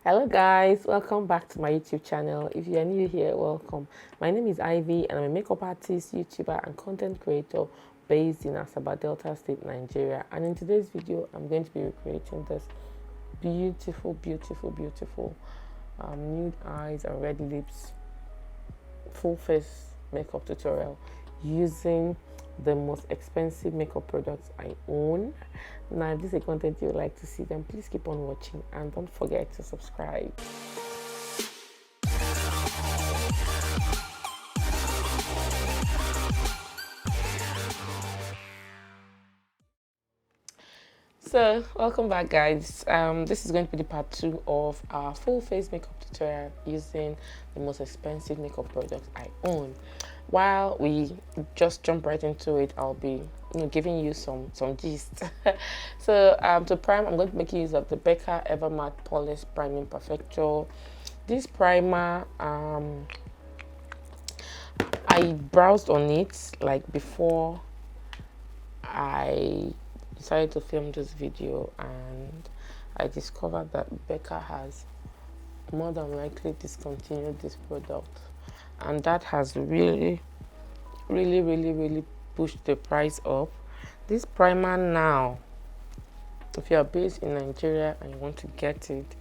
Hello guys, welcome back to my YouTube channel. If you are new here, welcome. My name is Ivy and I'm a makeup artist, YouTuber and content creator based in Asaba, Delta State, Nigeria. And in today's video, I'm going to be recreating this beautiful nude eyes and red lips full face makeup tutorial using the most expensive makeup products I own. Now, if this is a content you would like to see, then please keep on watching and don't forget to subscribe. So, welcome back, guys. This is going to be the part 2 of our full face makeup tutorial using the most expensive makeup products I own. While we just jump right into it, I'll be giving you some gist. So to prime, I'm going to make use of the Becca Evermatte Polish Priming Perfector. This primer, I browsed on it like before I decided to film this video, and I discovered that Becca has more than likely discontinued this product, and that has really pushed the price up. This primer now, if you are based in Nigeria and you want to get it,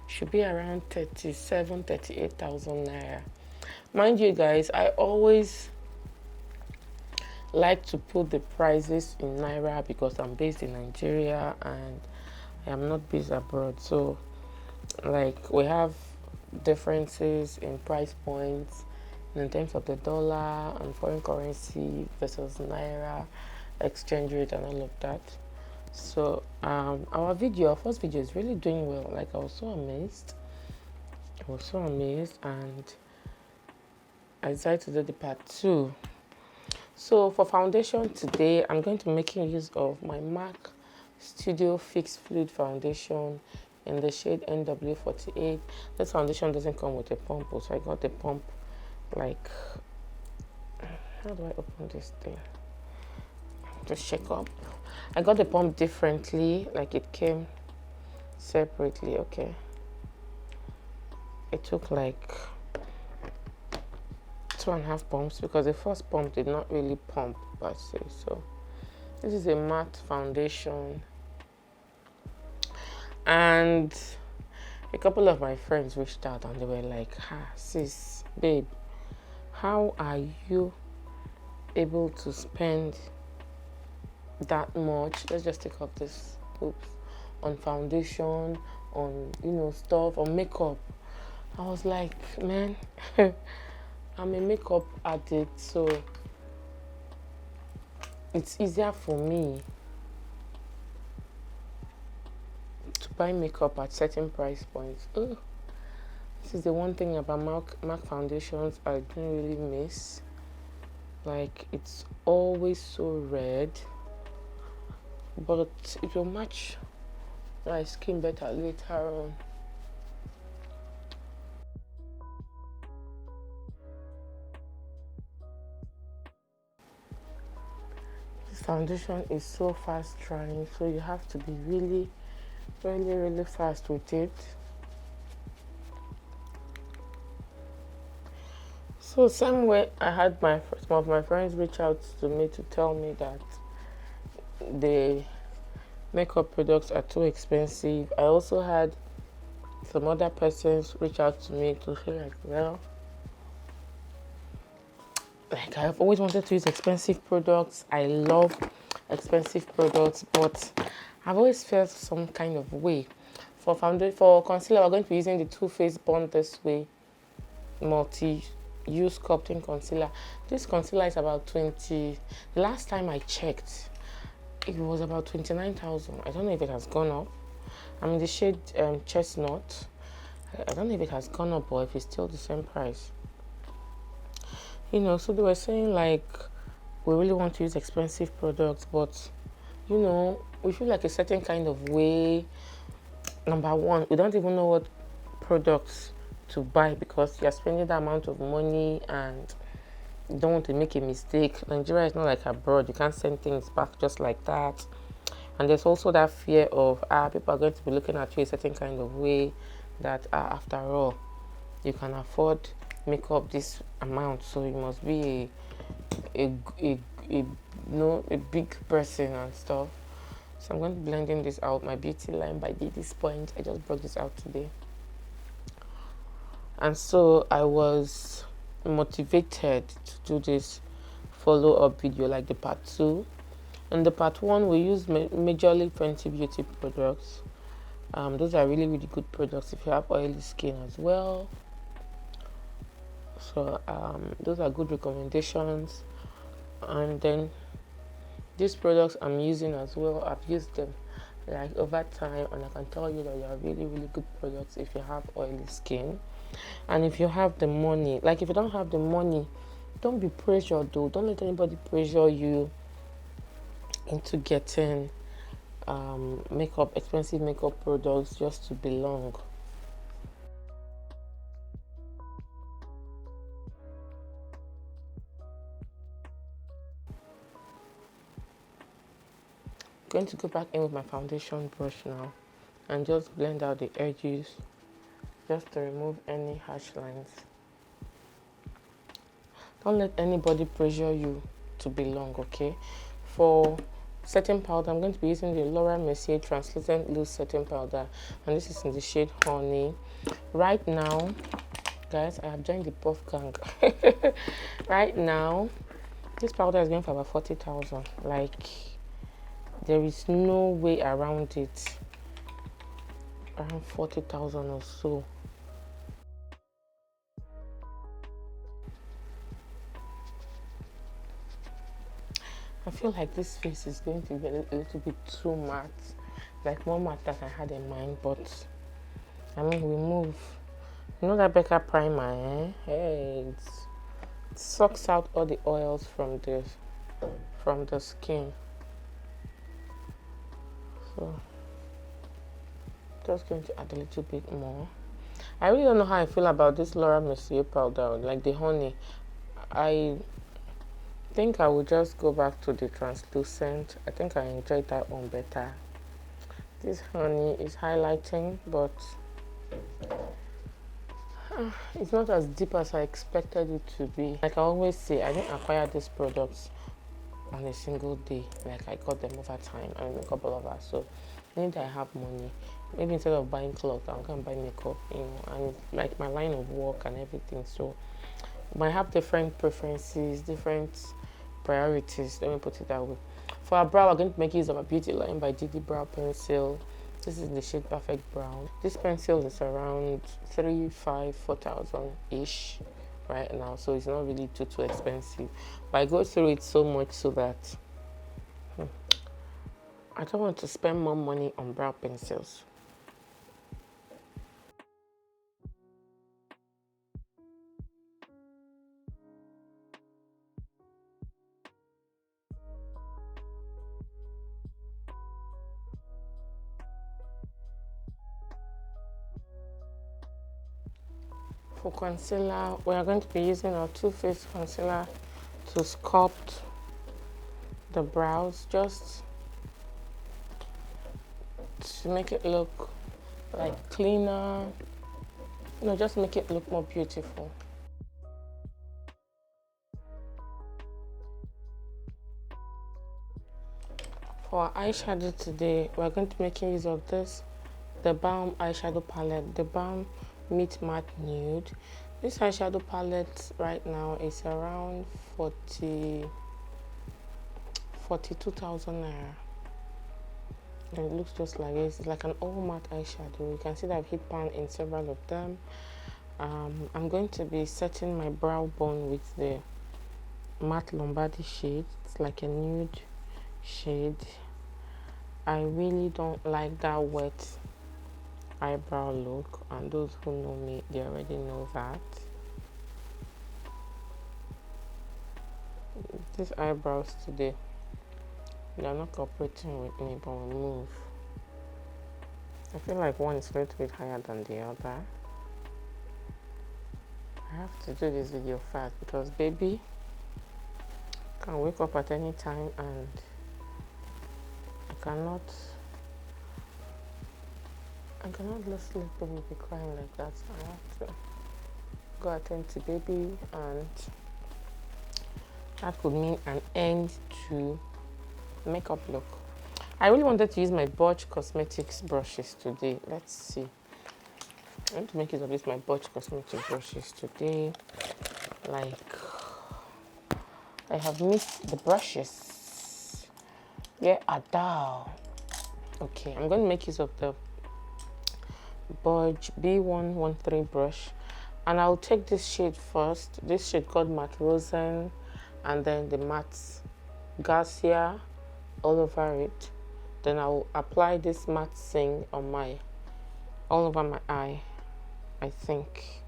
should be around 38,000 naira. Mind you guys, I always like to put the prices in naira because I'm based in Nigeria and I am not based abroad. So like we have differences in price points in terms of the dollar and foreign currency versus naira, exchange rate and all of that. So our first video is really doing well. Like I was so amazed and I decided to do the part 2. So for foundation today, I'm going to be making use of my MAC Studio Fix Fluid Foundation in the shade NW48. This foundation doesn't come with a pump, so I got the pump. Like, how do I open this thing? Just shake up. I got the pump differently, like it came separately. Okay, it took like 2.5 pumps because the first pump did not really pump per se. So this is a matte foundation, and a couple of my friends reached out and they were like, sis, babe, how are you able to spend that much? Let's just take off this on foundation, on stuff, on makeup. I was like, man, I'm a makeup addict, so it's easier for me to buy makeup at certain price points. This is the one thing about MAC foundations I don't really miss. Like, it's always so red, but it will match my skin better later on. This foundation is so fast drying, so you have to be really fast with it. So same way, I had some of my friends reach out to me to tell me that the makeup products are too expensive. I also had some other persons reach out to me to say like, well, like I've always wanted to use expensive products. I love expensive products, but I've always felt some kind of way. For concealer, we're going to be using the Too Faced Born This Way multi-use sculpting concealer. This concealer is about 20. The last time I checked, it was about 29,000. I don't know if it has gone up. I'm in the shade Chestnut. I don't know if it has gone up or if it's still the same price. So they were saying like, we really want to use expensive products, but we feel like a certain kind of way. Number one, we don't even know what products to buy because you're spending that amount of money and you don't want to make a mistake. Nigeria is not like abroad. You can't send things back just like that. And there's also that fear of people are going to be looking at you a certain kind of way that after all, you can afford makeup this amount, so you must be a a big person and stuff. So I'm going to be blending this out, my beauty line by Diddy's Point. I just brought this out today. And so I was motivated to do this follow-up video, like the part 2. In the part 1, we used majorly Fenty Beauty products. Those are really, really good products if you have oily skin as well. So those are good recommendations. And then these products I'm using as well, I've used them like over time, and I can tell you that they are really, really good products if you have oily skin. And if you have the money, like if you don't have the money, don't be pressured though. Don't let anybody pressure you into getting expensive makeup products just to belong. I'm going to go back in with my foundation brush now and just blend out the edges just to remove any harsh lines. Don't let anybody pressure you to belong, okay? For setting powder, I'm going to be using the Laura Mercier Translucent Loose Setting Powder, and this is in the shade Honey. Right now, guys, I have joined the Puff Gang. Right now, this powder is going for about 40,000. Like, there is no way around it. Around 40,000 or so. I feel like this face is going to be a little bit too matte, like more matte than I had in mind, but I mean, we move. You know that Becca primer, eh? Hey, it sucks out all the oils from the skin. So just going to add a little bit more. I really don't know how I feel about this Laura Mercier powder, like the honey. I think I will just go back to the translucent. I think I enjoyed that one better. This honey is highlighting, but it's not as deep as I expected it to be. Like I always say, I didn't acquire these products on a single day. Like I got them over time, I mean a couple of hours. So anytime I have money, maybe instead of buying clothes, I'm gonna buy makeup, and like my line of work and everything. So I have different preferences, different priorities, let me put it that way. For our brow, we're going to make use of a beauty line by Didi Brow Pencil. This is the shade Perfect Brown. This pencil is around 4,000 ish right now, so it's not really too expensive, but I go through it so much so that I don't want to spend more money on brow pencils. For concealer, we are going to be using our Too Faced concealer to sculpt the brows, just to make it look like cleaner, just make it look more beautiful. For our eyeshadow today, we're going to be making use of the Balm eyeshadow palette, the Balm Meet Matte Nude. This eyeshadow palette right now is around 42,000 naira. And it looks just like this. It's like an all matte eyeshadow. You can see that I've hit pan in several of them. I'm going to be setting my brow bone with the matte Lombardy shade. It's like a nude shade. I really don't like that wet eyebrow look, and those who know me, they already know that. These eyebrows today, they are not cooperating with me, but we move. I feel like one is a little bit higher than the other. I have to do this video fast because baby can wake up at any time and I cannot I cannot let baby be crying like that. I have to go attend to baby, and that could mean an end to makeup look. I really wanted to use my Burch Cosmetics brushes today. Let's see. I want to make use of this my Burch Cosmetics brushes today. Like, I have missed the brushes. Yeah, Adele. Okay, I'm going to make use of the Burch B113 brush, and I'll take this shade first. This shade called Matte Rosen, and then the matte Garcia all over it. Then I'll apply this matte thing on all over my eye. I think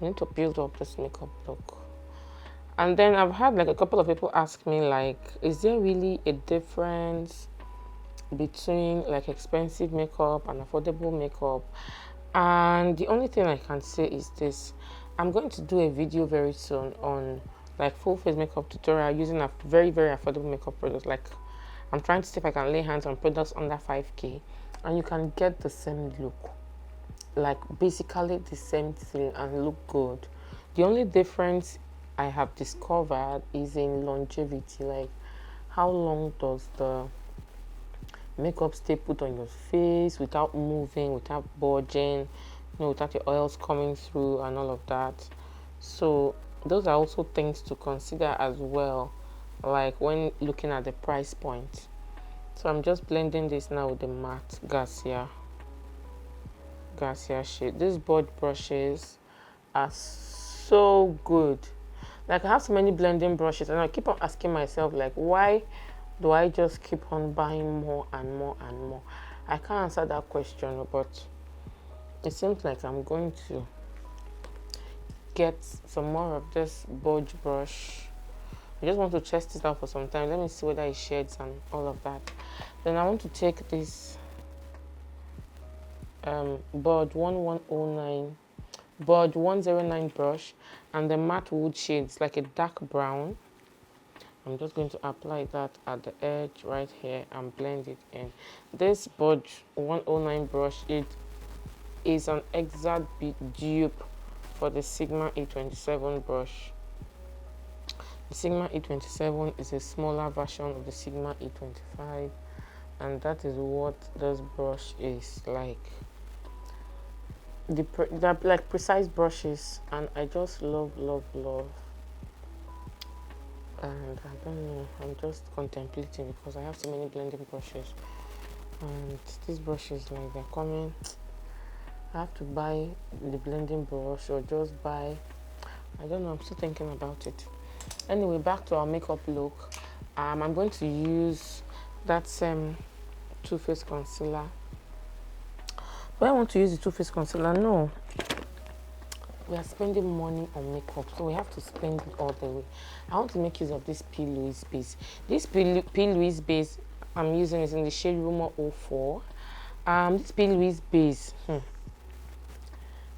I need to build up this makeup look. And then I've had like a couple of people ask me, like, is there really a difference between like expensive makeup and affordable makeup? And the only thing I can say is this: I'm going to do a video very soon on like full face makeup tutorial using a very affordable makeup product. Like, I'm trying to see if I can lay hands on products under 5k and you can get the same look, like basically the same thing, and look good. The only difference I have discovered is in longevity. Like, how long does the makeup stay put on your face without moving, without budging, without your oils coming through and all of that. So those are also things to consider as well, like when looking at the price point. So I'm just blending this now with the matte Garcia shade. These Burch brushes are so good. Like, I have so many blending brushes, and I keep on asking myself, like, why do I just keep on buying more and more and more? I can't answer that question, but it seems like I'm going to get some more of this Burch brush. I just want to test it out for some time. Let me see whether it shades and all of that. Then I want to take this Burch 109 brush and the matte wood shades, like a dark brown. I'm just going to apply that at the edge right here and blend it in. This Burch 109 brush, it is an exact dupe for the Sigma E27 brush. The Sigma E27 is a smaller version of the Sigma E25, and that is what this brush is like. They're like precise brushes, and I just love. And I don't know, I'm just contemplating because I have so many blending brushes, and these brushes, like, they're coming. I have to buy the blending brush or just buy, I don't know, I'm still thinking about it. Anyway, back to our makeup look. I'm going to use that same Too Faced concealer. Do I want to use the Too Faced concealer? No. We are spending money on makeup, so we have to spend it all the way. I want to make use of this P. Louise base. This P. Louise base I'm using is in the shade Rumor 04. This P. Louise base,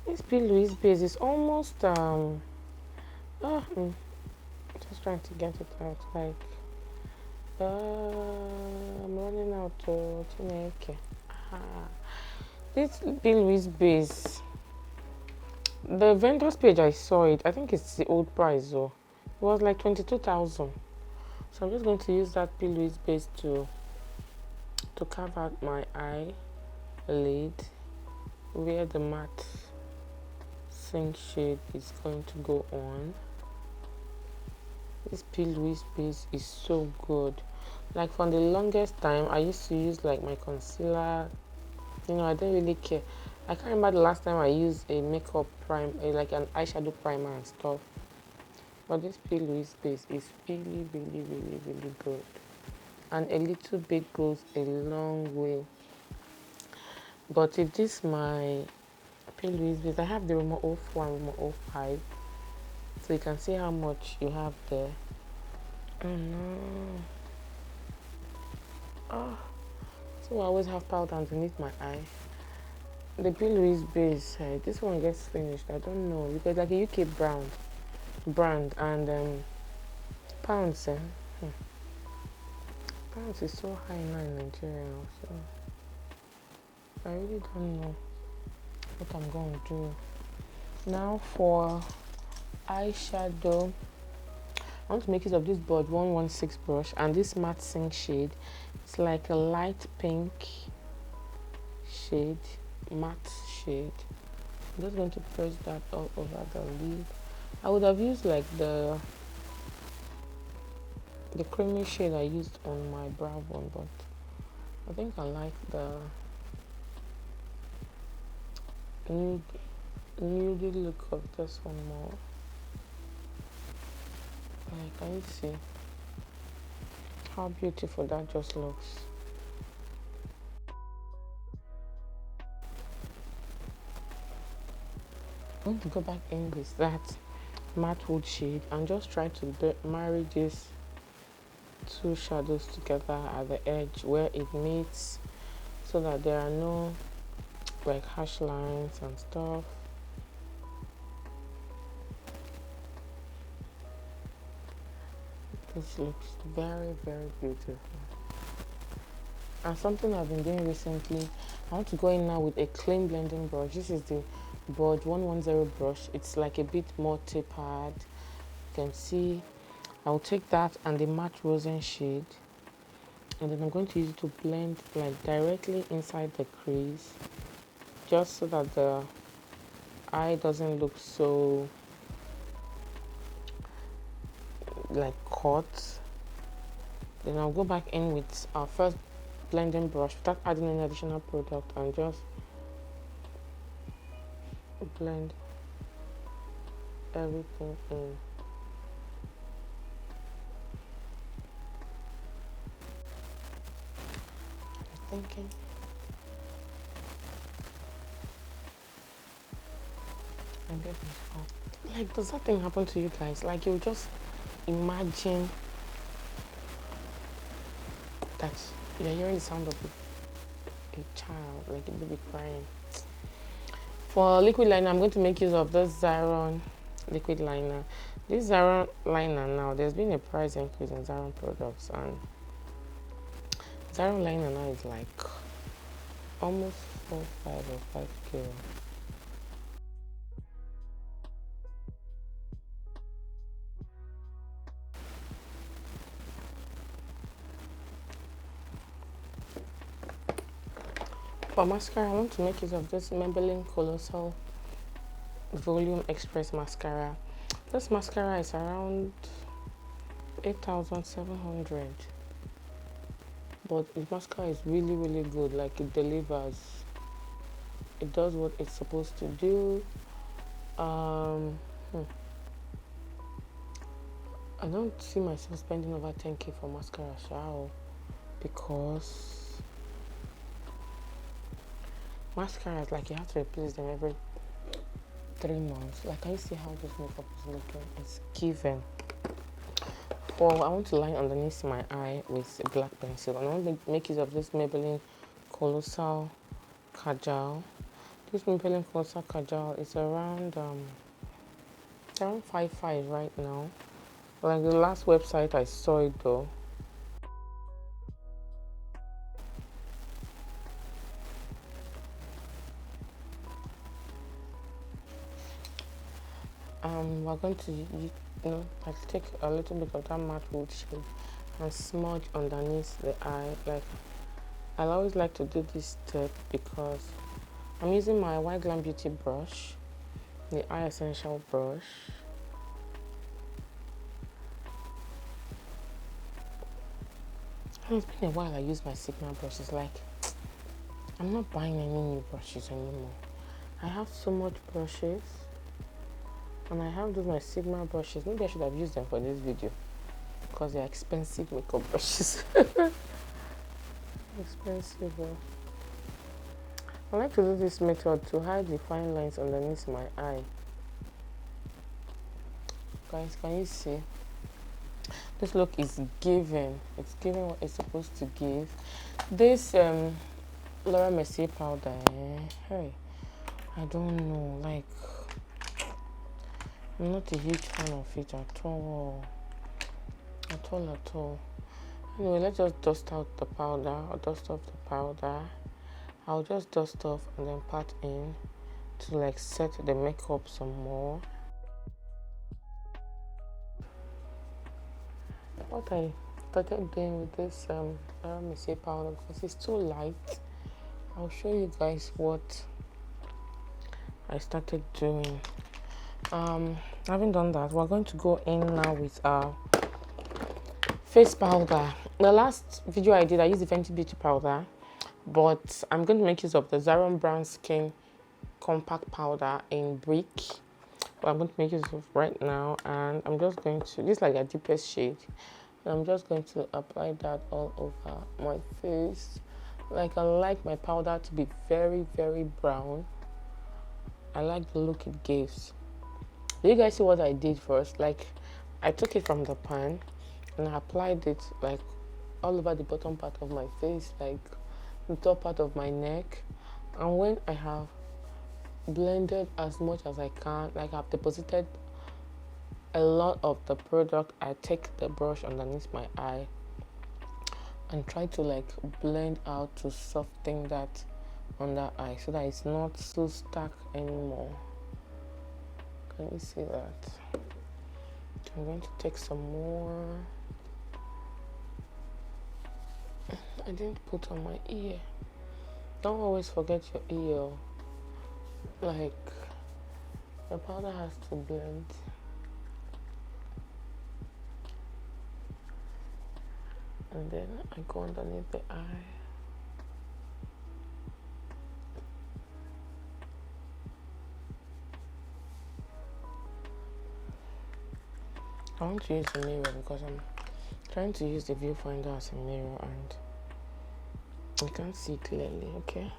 this P. Louise base is almost just trying to get it out. Like, I'm running out of okay. This P. Louise base. The vendor's page, I saw it. I think it's the old price though. It was like 22,000. So I'm just going to use that P. Louise base to carve out my eyelid where the matte Sink shade is going to go on. This P. Louise base is so good. Like, for the longest time, I used to use like my concealer. I didn't really care. I can't remember the last time I used a makeup prime, like an eyeshadow primer and stuff. But this P. Louise base is really good. And a little bit goes a long way. But if this my P. Louise base, I have the Rumor 04 and Rumor 05. So you can see how much you have there. Oh no. Oh. So I always have powder underneath my eye. The P. Louise base, this one gets finished. I don't know, because like a UK brand and pounds. Pounds is so high now in Nigeria also. I really don't know what I'm going to do. Now for eyeshadow, I want to make use of this Board 116 brush and this matte Sink shade. It's like a light pink shade, matte shade. I'm just going to press that all over the lid. I would have used like the creamy shade I used on my brow bone, but I think I like the nude look of this one more. Like, can you see how beautiful that just looks? I'm going to go back in with that matte wood shade and just try to marry these two shadows together at the edge where it meets, so that there are no like harsh lines and stuff. This looks very, very beautiful. And something I've been doing recently, I want to go in now with a clean blending brush. This is the Board 110 brush. It's like a bit more tapered. You can see I'll take that and the matte rosin shade, and then I'm going to use it to blend like directly inside the crease, just so that the eye doesn't look so like caught. Then I'll go back in with our first blending brush without adding any additional product and just blend everything in. Thinking. Like, does that thing happen to you guys? Like, you just imagine that you're hearing the sound of a child, like a baby crying. For liquid liner, I'm going to make use of this Xyron liquid liner. This Xyron liner now, there's been a price increase in Xyron products, and Xyron liner now is like almost 4, 5 or 5K. For mascara, I want to make use of this Maybelline Colossal Volume Express mascara. This mascara is around 8,700, but the mascara is really, really good. Like, it delivers. It does what it's supposed to do. I don't see myself spending over 10K for mascara, because mascaras, like, you have to replace them every 3 months. Like, can you see how this makeup is looking? It's given. Well, I want to line underneath my eye with a black pencil, and I want to make use of this Maybelline Colossal Kajal. This Maybelline Colossal Kajal is around 5.5 right now. Like, the last website I saw it though. We're going to, like, take a little bit of that matte wood shade and smudge underneath the eye. Like, I always like to do this step because I'm using my White Glam Beauty brush, the Eye Essential brush. And it's been a while I use my Sigma brush. It's like, I'm not buying any new brushes anymore. I have so much brushes. And I have those my Sigma brushes. Maybe I should have used them for this video, because they're expensive makeup brushes. Expensive. I like to do this method to hide the fine lines underneath my eye. Guys, can you see? This look is giving. It's giving what it's supposed to give. This Laura Mercier powder, hey, I don't know, like, I'm not a huge fan of it at all. At all. Anyway, let's just dust out the powder, or dust off the powder, I'll just dust off and then pat in to like set the makeup some more. What I started doing with this Messier powder, because it's too light, I'll show you guys what I started doing. Having done that, we're going to go in now with our face powder. The last video I did, I used the Fenty Beauty powder, but I'm going to make use of the Zaron Brown Skin Compact Powder in Brick. What I'm going to make use of right now, and I'm just going to, this is like a deepest shade, and I'm just going to apply that all over my face. Like, I like my powder to be very, very brown. I like the look it gives. Do you guys see what I did first? Like, I took it from the pan and I applied it like all over the bottom part of my face, like the top part of my neck. And when I have blended as much as I can, like I've deposited a lot of the product, I take the brush underneath my eye and try to like blend out to soften that under eye so that it's not so stuck anymore. Can you see that? I'm going to take some more. I didn't put on my ear. Don't always forget your ear. Like, the powder has to blend. And then I go underneath the eye. I want to use a mirror because I'm trying to use the viewfinder as a mirror and I can't see clearly, okay?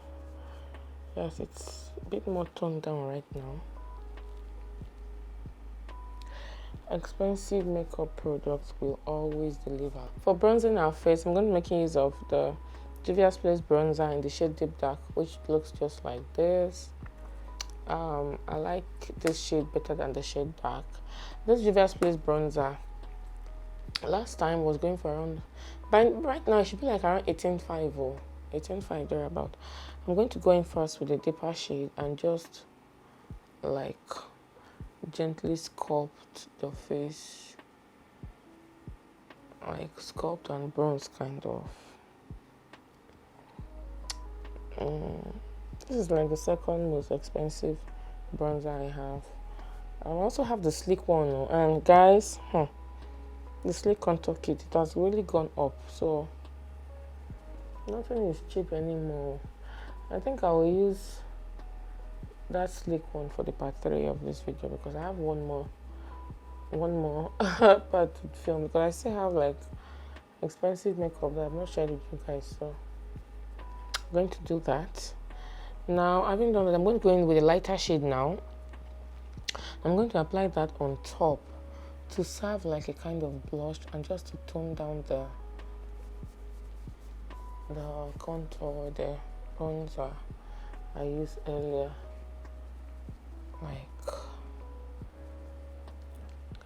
Yes, it's a bit more toned down right now. Expensive makeup products will always deliver. For bronzing our face, I'm going to be making use of the Juvia's Place bronzer in the shade Deep Dark, which looks just like this. I like this shade better than the shade Dark. This Juvia's Place bronzer last time was going for around, but right now it should be like around 18.5 or 18.5 thereabout. I'm going to go in first with a deeper shade and just like gently sculpt the face, like sculpt and bronze kind of. This is like the second most expensive bronzer I have. I also have the sleek one, and guys, the sleek contour kit, it has really gone up, so nothing is cheap anymore. I think I will use that sleek one for the part 3 of this video because I have one more part to film, because I still have like expensive makeup that I've not shared with you guys, so I'm going to do that. Now, having done that, I'm going to go in with a lighter shade now. I'm going to apply that on top to serve like a kind of blush and just to tone down the contour, the bronzer I used earlier. Like,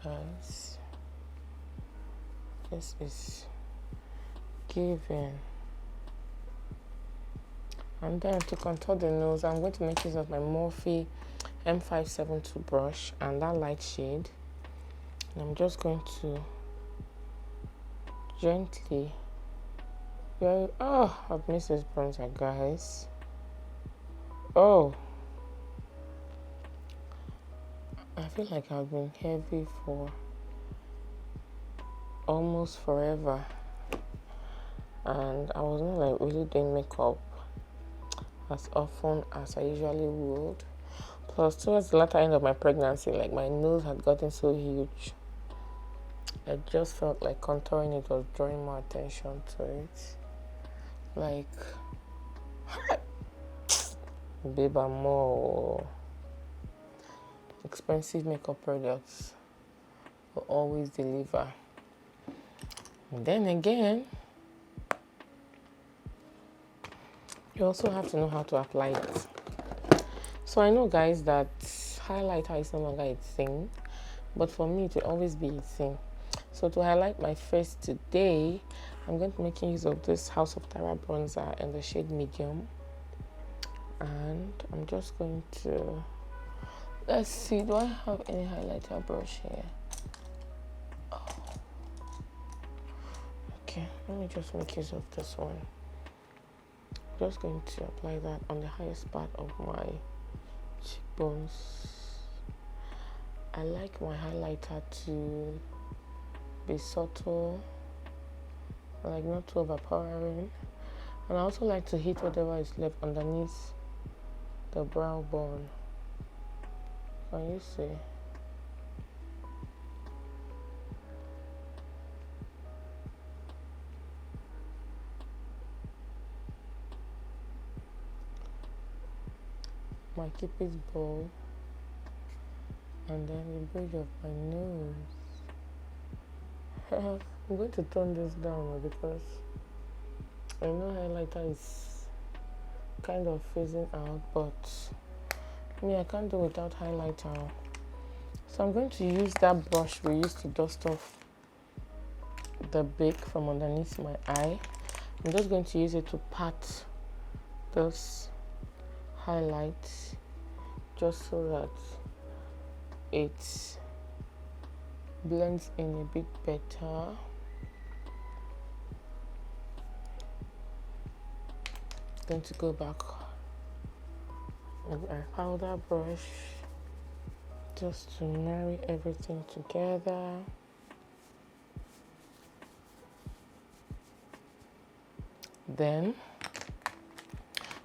guys, this is giving. And then to contour the nose, I'm going to make use of my Morphe M572 brush and that light shade. And I'm just going to gently, I've missed this bronzer, guys. Oh, I feel like I've been heavy for almost forever, and I was not like really doing makeup as often as I usually would. Plus, towards the latter end of my pregnancy, like my nose had gotten so huge, I just felt like contouring it was drawing more attention to it. Like, babe, I'm more expensive makeup products will always deliver. And then again, you also have to know how to apply it. So I know, guys, that highlighter is no longer a thing, but for me it will always be a thing. So to highlight my face today, I'm going to be making use of this House of Tara bronzer in the shade Medium. And I'm just going to, let's see, do I have any highlighter brush here? Oh. Okay, let me just make use of this one. I'm just going to apply that on the highest part of my cheekbones. I like my highlighter to be subtle, like not too overpowering. And I also like to hit whatever is left underneath the brow bone. Can you see? My cupid's bow, and then the bridge of my nose. I'm going to turn this down because I know highlighter is kind of phasing out, but I can't do without highlighter. So I'm going to use that brush we used to dust off the bake from underneath my eye. I'm just going to use it to pat those highlights just so that it blends in a bit better. Going to go back with a powder brush just to marry everything together. Then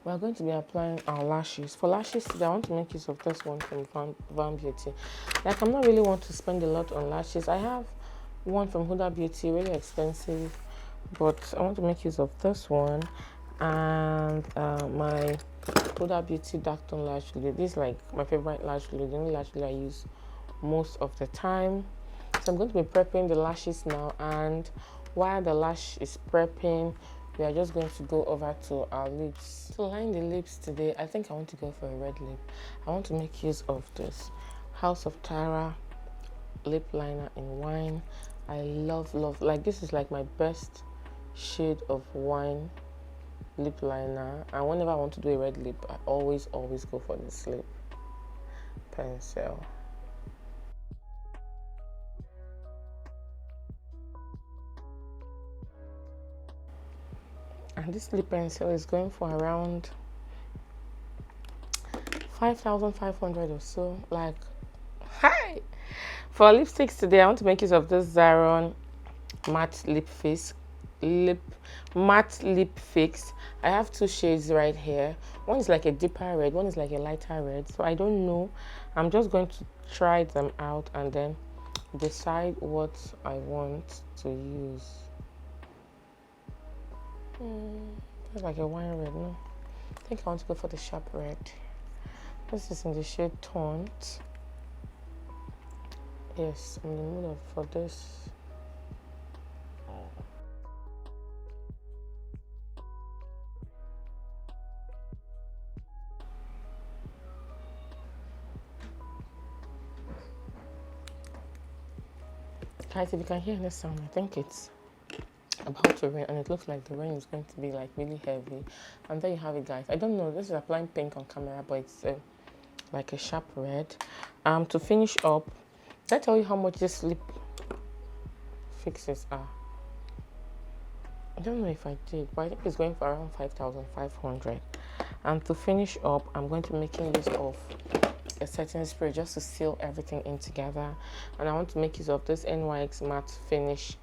we're going to be applying our lashes. For lashes today, I want to make use of this one from Van Beauty. Like, I'm not really want to spend a lot on lashes. I have one from Huda Beauty, really expensive, but I want to make use of this one and my Huda Beauty Dark Tone Lash Glue. This is like my favorite lash glue, the only lash glue I use most of the time. So I'm going to be prepping the lashes now, and while the lash is prepping, we are just going to go over to our lips. To line the lips today, I think I want to go for a red lip. I want to make use of this House of Tara lip liner in wine. I love, like, this is like my best shade of wine lip liner, and whenever I want to do a red lip, I always go for this lip pencil. And this lip pencil is going for around 5,500 or so. Like, hi! For lipsticks today, I want to make use of this Zaron matte matte lip fix. I have two shades right here. One is like a deeper red, one is like a lighter red. So I don't know. I'm just going to try them out and then decide what I want to use. It's like a wine red, no? I think I want to go for the sharp red. This is in the shade Taunt. Yes, I'm in the mood for this. Guys, if you can hear this sound, I think it's about to rain, and it looks like the rain is going to be like really heavy. And there you have it, guys. I don't know, this is applying pink on camera, but it's like a sharp red. To finish up, did I tell you how much this lip fixes are? I don't know if I did, but I think it's going for around 5,500. And to finish up, I'm going to be making use of a setting spray just to seal everything in together. And I want to make use of this NYX matte finish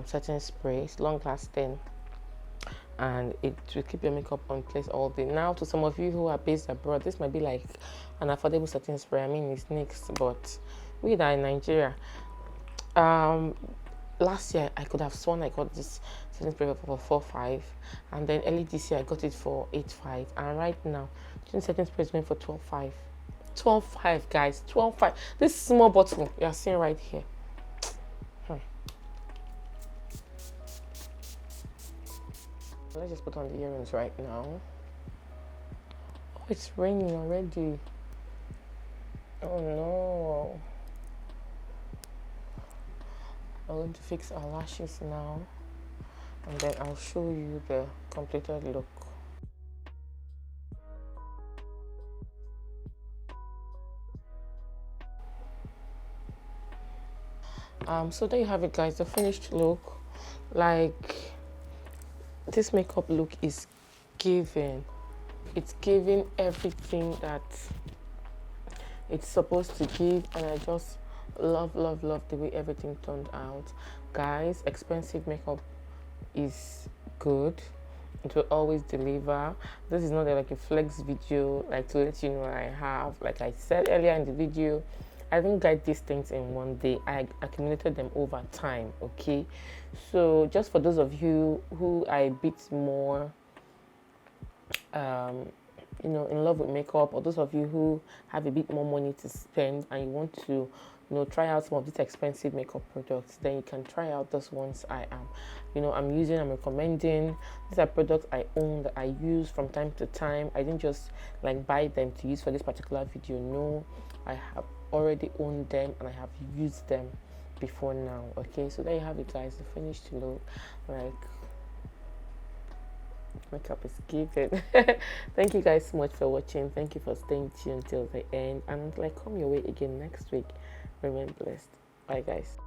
setting spray. It's long lasting and it will keep your makeup on place all day. Now, to some of you who are based abroad, this might be like an affordable setting spray. I mean, it's NYX, but we that are in Nigeria, last year I could have sworn I got this setting spray for 4.5, and then early this year I got it for 8.5, and right now setting spray is going for 12.5. 12.5, guys, 12.5. This small bottle you are seeing right here. Let's just put on the earrings right now. Oh, it's raining already. Oh no. I'm going to fix our lashes now, and then I'll show you the completed look. So there you have it, guys, the finished look. Like, this makeup look is giving, it's giving everything that it's supposed to give, and I just love the way everything turned out. Guys, expensive makeup is good, it will always deliver. This is not like a flex video, like to let you know I have, like I said earlier in the video, I didn't get these things in one day. I accumulated them over time. Okay, so just for those of you who are a bit more in love with makeup, or those of you who have a bit more money to spend and you want to try out some of these expensive makeup products, then you can try out those ones I'm recommending. These are products I own, that I use from time to time. I didn't just like buy them to use for this particular video. No, I have already owned them and I have used them before now. Okay, so there you have it, guys, the finished look. Like, makeup is given. Thank you guys so much for watching. Thank you for staying tuned till the end, and like, come your way again next week. Remain blessed. Bye, guys.